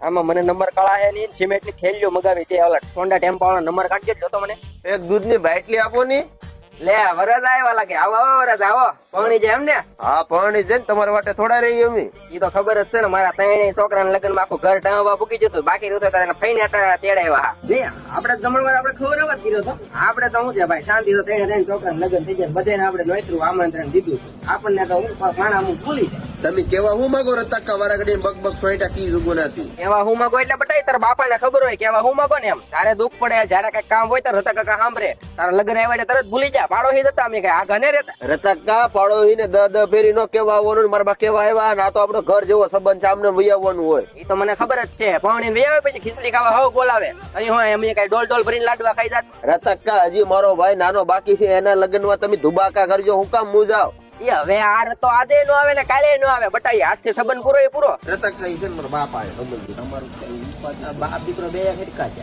આમાં મને નંબર કળા હે ની સિમેન્ટ ની થેલીઓ મગાવી છે ઓલા ટોન્ડા ટેમ્પો વાળા નંબર કાઢજો જો તો મને એક દૂધની બાટલી આપો ની. લે વરસ આવ્યા લાગે આવો આવો વરસ આવો પાણી છે એમ ને હા પાણી છે ને તમારા માટે થોડા રહી અમે. ઈ તો ખબર જ છે ને મારા ત્રણેય છોકરાના લગ્ન માં આખું ઘર ટાંવા પૂકી જતું બાકી રહ્યું તારે ફઈને તેડાવ્યા ને આપણે જમણવાર આપણે ખબર જ કર્યો તો આપણે તો શું છે ભાઈ શાંતિ તો ત્રણે છોકરાના લગ્ન થઈ જાય બધાને આપણે નોતરું આમંત્રણ દીધું આપણને તો હું માણા અમુક ભૂલી જાય તમે કેવા હું માંગો રતક્કા વાળા ઘડી બક સોઈટા કી જુગો નથી. એવા હું માંગો એટલે બટાઈ તારા બાપાને ખબર હોય કે એવા હું માંગો ને એમ તારે દુઃખ પડે જયારે કઈ કામ હોય તારે કાકા સાંભળે તારા લગ્ન આવ્યા એટલે તરત ભૂલી જા પાડો હી જતા અમે કઈ આ ઘને રહેતા રતક્કા પાડોશી ને દ ફેરી નો કેવા આવવાનું મારા બા કેવા આવ્યા ના તો આપણો ઘર જેવો સંબંધ છે આમને વૈયાવવાનું હોય. એ તો મને ખબર જ છે પાણી વેવે પછી ખીચડી ખાવા હવ બોલાવે અહીં હોય એમ કઈ ડોલ ભરીને લાડવા ખાઈ જાત. રતક્કા હજી મારો ભાઈ નાનો બાકી છે એના લગ્ન માં તમે ધુબાકા કરજો હું કામ મુજાવ. એ હવે આ તો આજે નો આવે ને કાલે નો આવે બટાઈ આજથી સંબંધ પૂરો એ પૂરો. રતક્કા ઈ છે ને મારા બાપ આવે સંબંધ તમારું બાપ દીકરો બે હરકા છે.